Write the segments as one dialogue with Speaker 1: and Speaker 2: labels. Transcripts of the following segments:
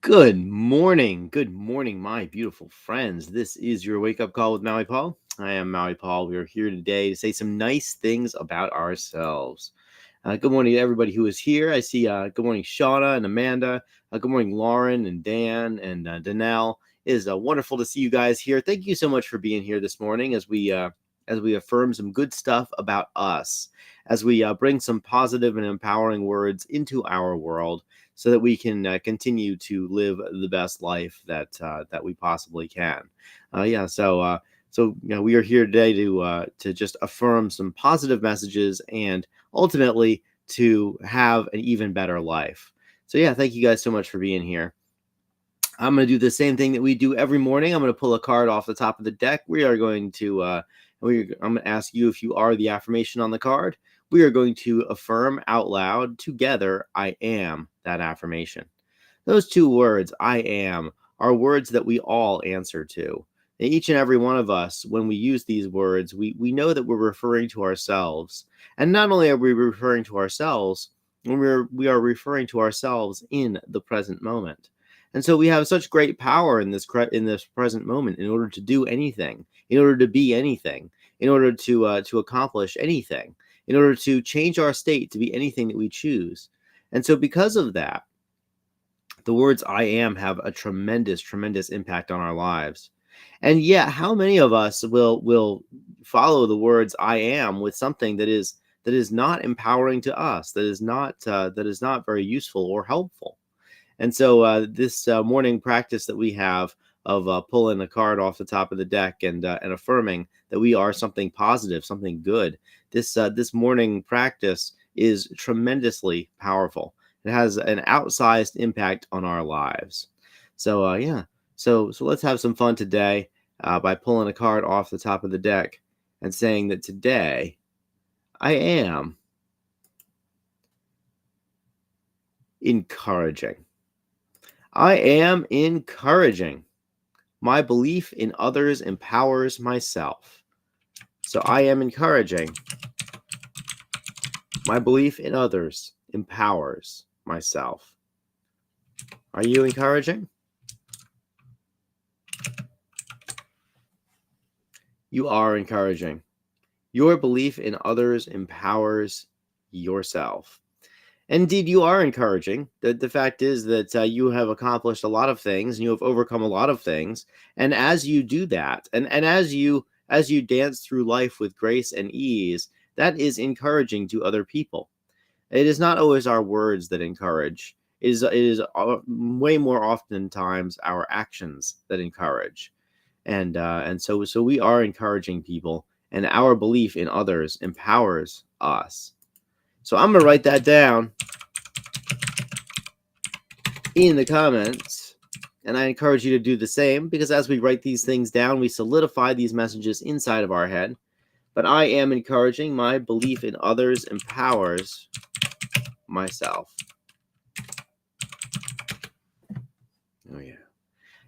Speaker 1: Good morning, my beautiful friends. This is your wake up call with Maui Paul. I am Maui Paul. We are here today to say some nice things about ourselves. Good morning to everybody who is here. I see good morning, Shauna and Amanda. Good morning, Lauren and Dan and Danelle. It is wonderful to see you guys here. Thank you so much for being here this morning as we affirm some good stuff about us, as we bring some positive and empowering words into our world so that we can continue to live the best life that we possibly can. We are here today to just affirm some positive messages and ultimately to have an even better life. So yeah, thank you guys so much for being here. I'm going to do the same thing that we do every morning. I'm going to pull a card off the top of the deck. I'm going to ask you if you are the affirmation on the card. We are going to affirm out loud together, I am that affirmation. Those two words, I am, are words that we all answer to. And each and every one of us, when we use these words, we know that we're referring to ourselves. And not only are we referring to ourselves, we are referring to ourselves in the present moment. And so we have such great power in this present moment in order to do anything, in order to be anything, in order to accomplish anything, in order to change our state to be anything that we choose. And so because of that, the words I am have a tremendous impact on our lives. And yet, how many of us will follow the words I am with something that is not empowering to us, that is not very useful or helpful? And so this morning practice that we have of pulling a card off the top of the deck and affirming that we are something positive, something good. This morning practice is tremendously powerful. It has an outsized impact on our lives. So so let's have some fun today by pulling a card off the top of the deck and saying that today I am encouraging. I am encouraging. My belief in others empowers myself. So I am encouraging. My belief in others empowers myself. Are you encouraging? You are encouraging. Your belief in others empowers yourself. Indeed, you are encouraging. The fact is that you have accomplished a lot of things and you have overcome a lot of things. And as you do that, and as you dance through life with grace and ease, that is encouraging to other people. It is not always our words that encourage. It is way more oftentimes our actions that encourage. And so we are encouraging people, and our belief in others empowers us. So I'm going to write that down in the comments, and I encourage you to do the same, because as we write these things down, we solidify these messages inside of our head. But I am encouraging. My belief in others empowers myself. Oh yeah.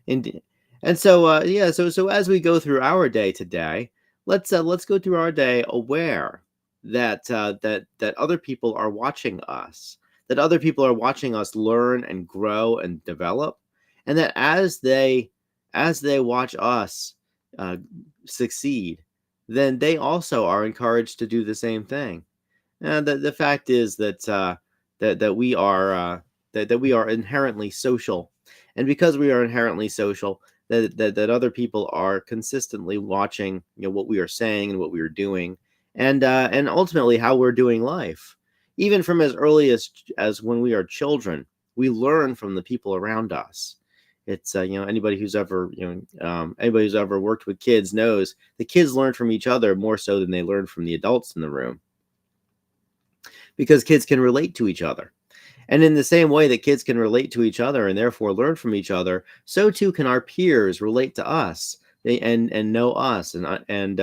Speaker 1: And so as we go through our day today, let's go through our day aware that other people are watching us, that other people are watching us learn and grow and develop, and that as they watch us succeed, then they also are encouraged to do the same thing. And the fact is that we are inherently social, and because we are inherently social, that other people are consistently watching, what we are saying and what we are doing, and ultimately how we're doing life. Even from as early as when we are children, we learn from the people around us. It's anybody who's ever worked with kids knows the kids learn from each other more so than they learn from the adults in the room, because kids can relate to each other. And in the same way that kids can relate to each other and therefore learn from each other, so too can our peers relate to us and know us and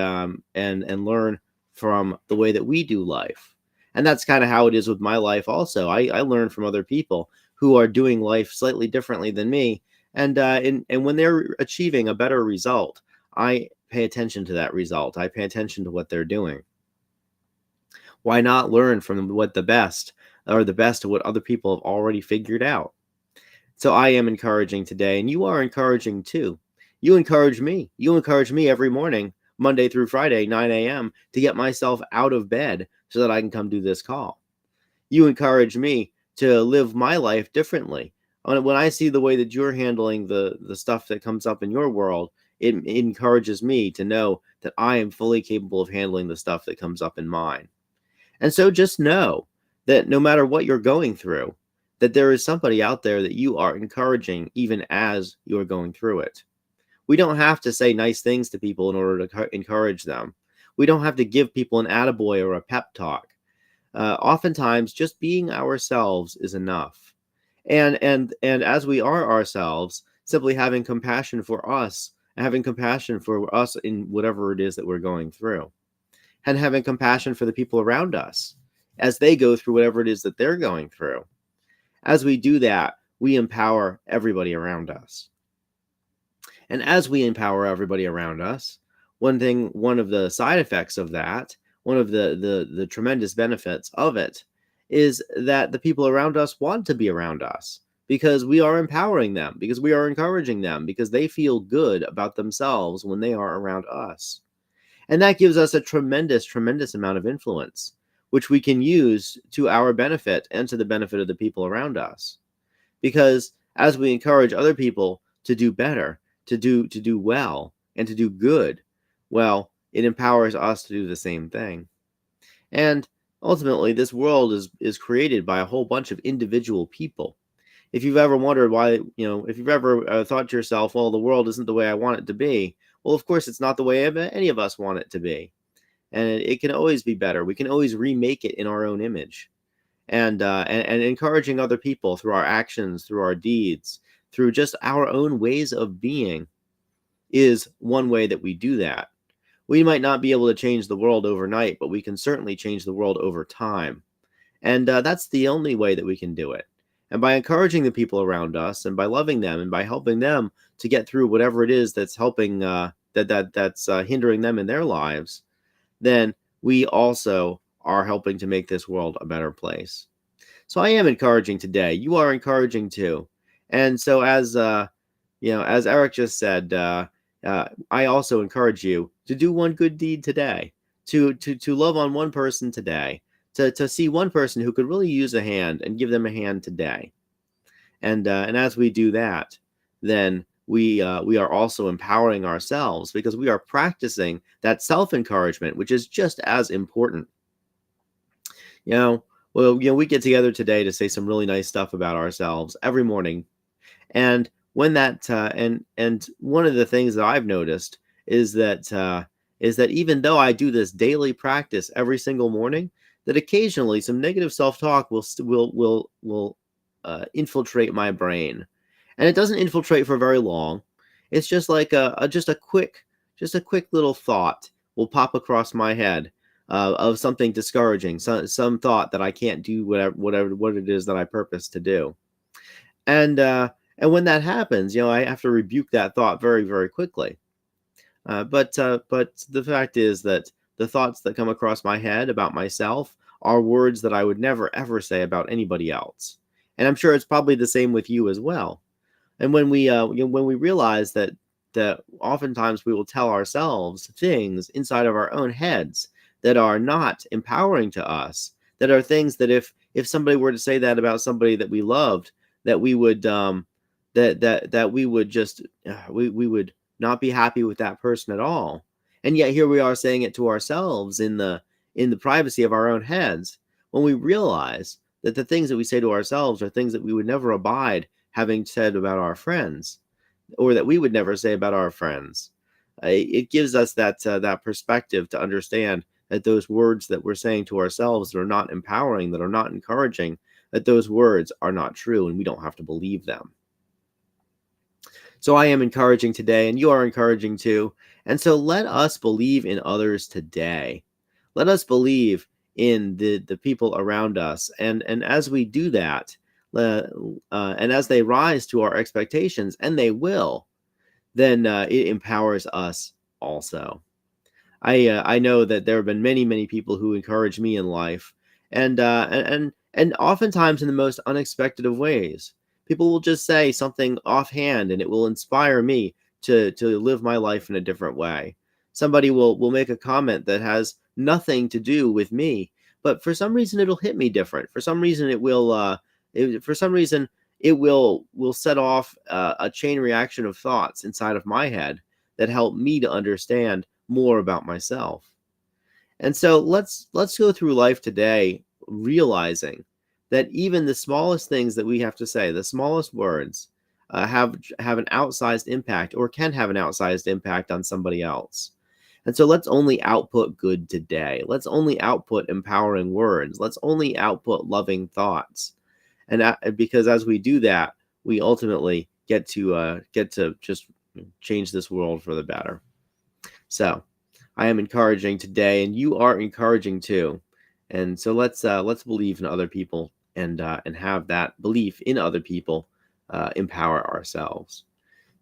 Speaker 1: learn from the way that we do life. And that's kind of how it is with my life also. I learn from other people who are doing life slightly differently than me. And when they're achieving a better result, I pay attention to that result. I pay attention to what they're doing. Why not learn from the best of what other people have already figured out? So I am encouraging today, and you are encouraging too. You encourage me. You encourage me every morning, Monday through Friday, 9 a.m., to get myself out of bed so that I can come do this call. You encourage me to live my life differently. When I see the way that you're handling the stuff that comes up in your world, it encourages me to know that I am fully capable of handling the stuff that comes up in mine. And so just know that no matter what you're going through, that there is somebody out there that you are encouraging even as you're going through it. We don't have to say nice things to people in order to encourage them. We don't have to give people an attaboy or a pep talk. Oftentimes, just being ourselves is enough. And as we are ourselves, simply having compassion for us, having compassion for us in whatever it is that we're going through, and having compassion for the people around us as they go through whatever it is that they're going through. As we do that, we empower everybody around us. And as we empower everybody around us, one of the side effects of that, one of the tremendous benefits of it, is that the people around us want to be around us because we are empowering them, because we are encouraging them, because they feel good about themselves when they are around us. And that gives us a tremendous, tremendous amount of influence, which we can use to our benefit and to the benefit of the people around us. Because as we encourage other people to do better, to do well, and to do good, well, it empowers us to do the same thing. And ultimately, this world is created by a whole bunch of individual people. If you've ever wondered why, if you've ever thought to yourself, well, the world isn't the way I want it to be, well, of course, it's not the way any of us want it to be. And it can always be better. We can always remake it in our own image. And encouraging other people through our actions, through our deeds, through just our own ways of being is one way that we do that. We might not be able to change the world overnight, but we can certainly change the world over time. And that's the only way that we can do it. And by encouraging the people around us, and by loving them, and by helping them to get through whatever it is that's helping that's hindering them in their lives, then we also are helping to make this world a better place. So I am encouraging today. You are encouraging too. And so as Eric just said, I also encourage you to do one good deed today, to love on one person today, to see one person who could really use a hand and give them a hand today. And as we do that, then we are also empowering ourselves because we are practicing that self-encouragement, which is just as important. We get together today to say some really nice stuff about ourselves every morning. And when that and one of the things that I've noticed is that even though I do this daily practice every single morning, that occasionally some negative self-talk will infiltrate my brain, and it doesn't infiltrate for very long. It's just like a quick little thought will pop across my head of something discouraging, some thought that I can't do what it is that I purpose to do. And when that happens, I have to rebuke that thought very, very quickly. But the fact is that the thoughts that come across my head about myself are words that I would never ever say about anybody else. And I'm sure it's probably the same with you as well. And when we realize that oftentimes we will tell ourselves things inside of our own heads that are not empowering to us, that are things that if somebody were to say that about somebody that we loved, that we would that we would just we would not be happy with that person at all. And yet here we are saying it to ourselves in the privacy of our own heads, when we realize that the things that we say to ourselves are things that we would never abide having said about our friends, or that we would never say about our friends. It gives us that perspective to understand that those words that we're saying to ourselves that are not empowering, that are not encouraging, that those words are not true, and we don't have to believe them. So I am encouraging today, and you are encouraging too. And so let us believe in others today. Let us believe in the people around us. And as we do that, and as they rise to our expectations, and they will, then it empowers us also. I know that there have been many, many people who encourage me in life, and oftentimes in the most unexpected of ways. People will just say something offhand, and it will inspire me to live my life in a different way. Somebody will make a comment that has nothing to do with me, but for some reason it'll hit me different. For some reason for some reason it will set off a chain reaction of thoughts inside of my head that help me to understand more about myself. And so let's go through life today realizing that even the smallest things that we have to say, the smallest words, have an outsized impact, or can have an outsized impact on somebody else. And so let's only output good today. Let's only output empowering words. Let's only output loving thoughts. And because as we do that, we ultimately get to just change this world for the better. So I am encouraging today, and you are encouraging too. And so let's believe in other people, and have that belief in other people empower ourselves.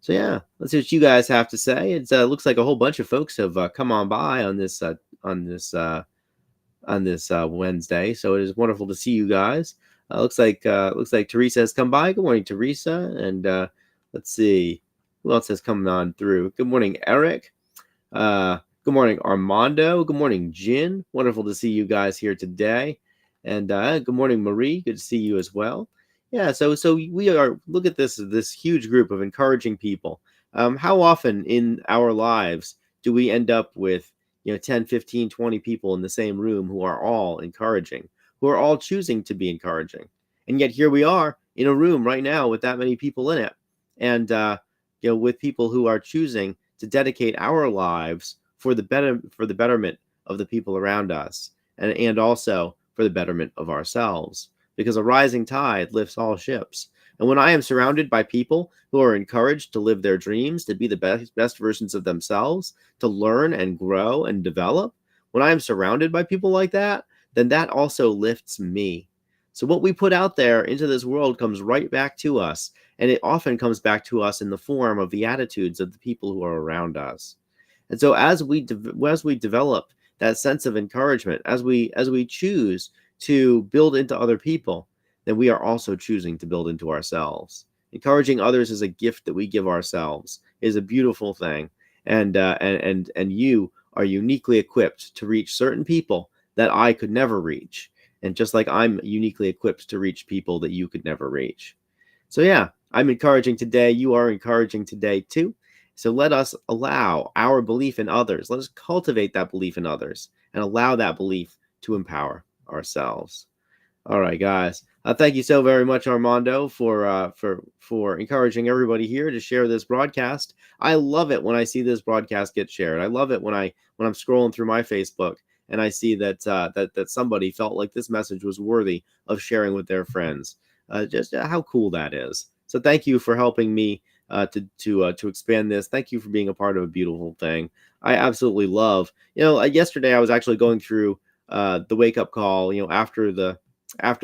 Speaker 1: So yeah, let's see what you guys have to say. It looks like a whole bunch of folks have come on by on this Wednesday. So it is wonderful to see you guys. Looks like Teresa has come by. Good morning, Teresa. And let's see who else has come on through. Good morning, Eric. Good morning, Armando. Good morning, Jin. Wonderful to see you guys here today. And good morning, Marie. Good to see you as well. Yeah, so we are, look at this huge group of encouraging people. How often in our lives do we end up with 10, 15, 20 people in the same room who are all encouraging, who are all choosing to be encouraging? And yet here we are in a room right now with that many people in it, and with people who are choosing to dedicate our lives for the betterment of the people around us, and also for the betterment of ourselves, because a rising tide lifts all ships. And when I am surrounded by people who are encouraged to live their dreams, to be the best versions of themselves, to learn and grow and develop, when I am surrounded by people like that, then that also lifts me. So what we put out there into this world comes right back to us, and it often comes back to us in the form of the attitudes of the people who are around us. And so as we develop that sense of encouragement, as we choose to build into other people, then we are also choosing to build into ourselves. Encouraging others is a gift that we give ourselves. It is a beautiful thing, and you are uniquely equipped to reach certain people that I could never reach, and just like I'm uniquely equipped to reach people that you could never reach. So yeah, I'm encouraging today. You are encouraging today too. So let us allow our belief in others. Let us cultivate that belief in others and allow that belief to empower ourselves. All right, guys. Thank you so very much, Armando, for encouraging everybody here to share this broadcast. I love it when I see this broadcast get shared. I love it when I'm scrolling through my Facebook and I see that that somebody felt like this message was worthy of sharing with their friends. Just how cool that is. So thank you for helping me to expand this. Thank you for being a part of a beautiful thing. I absolutely love. Yesterday I was actually going through the wake up call. After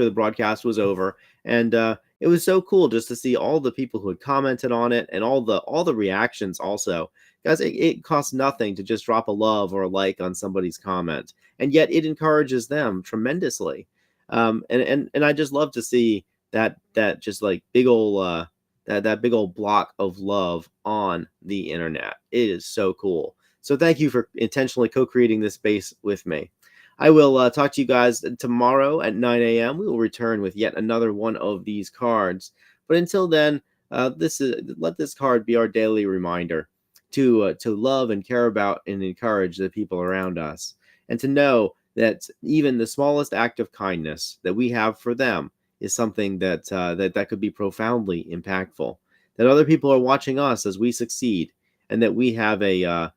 Speaker 1: the broadcast was over, and it was so cool just to see all the people who had commented on it and all the reactions. Also, guys, it costs nothing to just drop a love or a like on somebody's comment, and yet it encourages them tremendously. And I just love to see that just like big old that big old block of love on the internet. It is so cool. So thank you for intentionally co-creating this space with me. I will talk to you guys tomorrow at 9 a.m. We will return with yet another one of these cards. But until then, let this card be our daily reminder to love and care about and encourage the people around us, and to know that even the smallest act of kindness that we have for them is something that that could be profoundly impactful. That other people are watching us as we succeed, and that we have a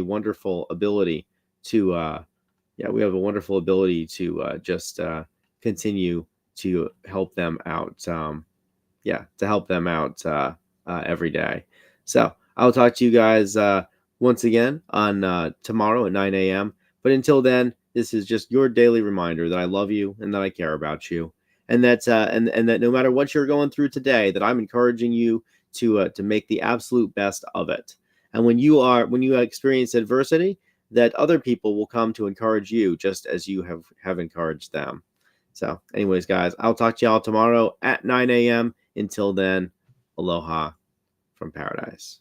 Speaker 1: wonderful ability to we have a wonderful ability to just continue to help them out. To help them out every day. So I'll talk to you guys once again on tomorrow at 9 a.m. But until then, this is just your daily reminder that I love you and that I care about you, and that and that no matter what you're going through today, that I'm encouraging you to make the absolute best of it. And when you experience adversity, that other people will come to encourage you just as you have encouraged them. So anyways, guys, I'll talk to y'all tomorrow at 9 a.m. Until then, aloha from paradise.